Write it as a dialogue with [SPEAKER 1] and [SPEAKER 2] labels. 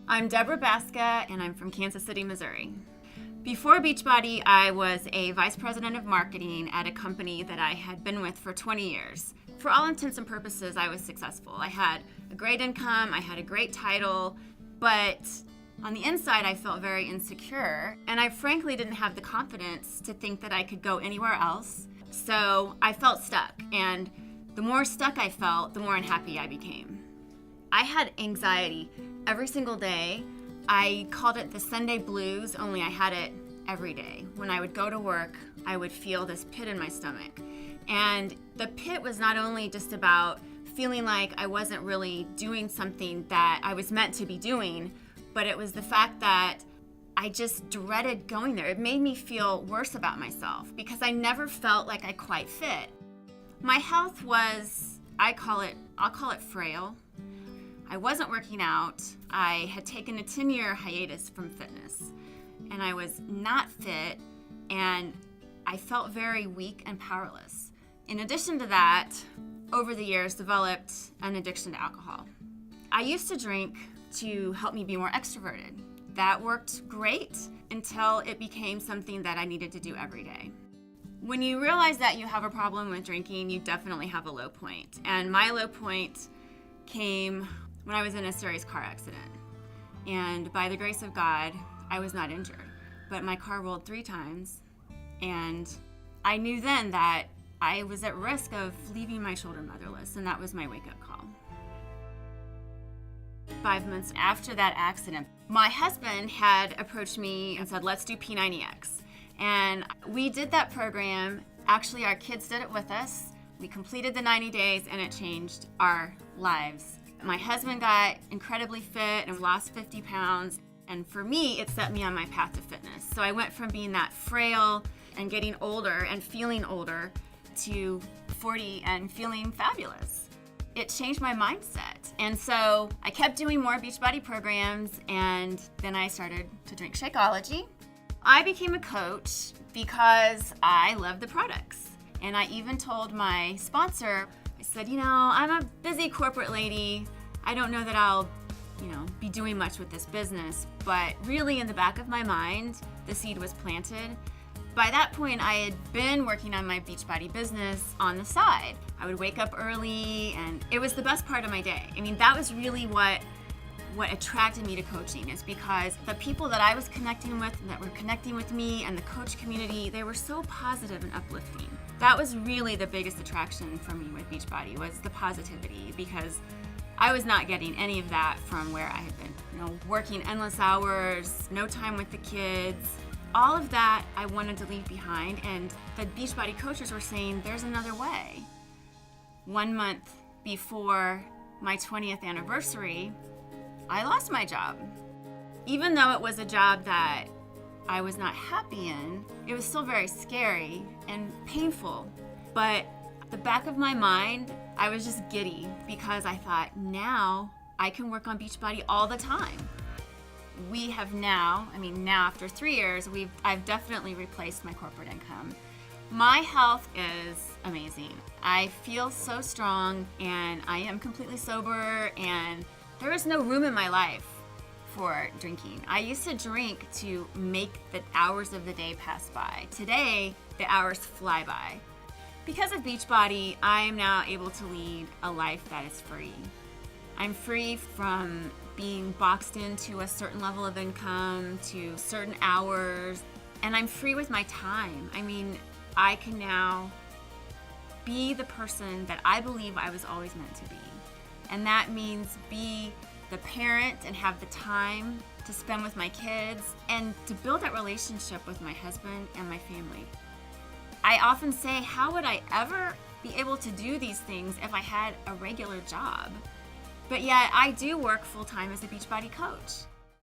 [SPEAKER 1] I'm Deborah Baska, and I'm from Kansas City, Missouri. Before Beachbody, I was a vice president of marketing at a company that I had been with for 20 years. For all intents and purposes, I was successful. I had a great income, I had a great title, but on the inside, I felt very insecure, and I frankly didn't have the confidence to think that I could go anywhere else. So I felt stuck, and the more stuck I felt, the more unhappy I became. I had anxiety every single day. I called it the Sunday blues, only I had it every day. When I would go to work, I would feel this pit in my stomach. And the pit was not only just about feeling like I wasn't really doing something that I was meant to be doing, but it was the fact that I just dreaded going there. It made me feel worse about myself because I never felt like I quite fit. My health was, I'll call it frail. I wasn't working out. I had taken a 10-year hiatus from fitness, and I was not fit, and I felt very weak and powerless. In addition to that, over the years, developed an addiction to alcohol. I used to drink to help me be more extroverted. That worked great until it became something that I needed to do every day. When you realize that you have a problem with drinking, you definitely have a low point. And my low point came when I was in a serious car accident. And by the grace of God, I was not injured. But my car rolled 3 times, and I knew then that I was at risk of leaving my children motherless, and that was my wake-up call. 5 months after that accident, my husband had approached me and said, let's do P90X. And we did that program. Actually, our kids did it with us. We completed the 90 days, and it changed our lives. My husband got incredibly fit and lost 50 pounds. And for me, it set me on my path to fitness. So I went from being that frail and getting older and feeling older to 40 and feeling fabulous. It changed my mindset. And so I kept doing more Beachbody programs, and then I started to drink Shakeology. I became a coach because I love the products. And I even told my sponsor, I said, I'm a busy corporate lady. I don't know that I'll, be doing much with this business. But really in the back of my mind, the seed was planted. By that point, I had been working on my Beachbody business on the side. I would wake up early, and it was the best part of my day. That was really what attracted me to coaching, is because the people that I was connecting with and that were connecting with me and the coach community, they were so positive and uplifting. That was really the biggest attraction for me with Beachbody, was the positivity, because I was not getting any of that from where I had been, working endless hours, no time with the kids. All of that I wanted to leave behind, and the Beachbody coaches were saying, there's another way. 1 month before my 20th anniversary, I lost my job. Even though it was a job that I was not happy in, it was still very scary and painful. But at the back of my mind, I was just giddy because I thought, now I can work on Beachbody all the time. We have now after 3 years, I've definitely replaced my corporate income. My health is amazing. I feel so strong, and I am completely sober, and there is no room in my life for drinking. I used to drink to make the hours of the day pass by. Today, the hours fly by. Because of Beachbody, I am now able to lead a life that is free. I'm free from being boxed into a certain level of income, to certain hours, and I'm free with my time. I can now be the person that I believe I was always meant to be. And that means be the parent and have the time to spend with my kids and to build that relationship with my husband and my family. I often say, how would I ever be able to do these things if I had a regular job? But yet I do work full-time as a Beachbody coach.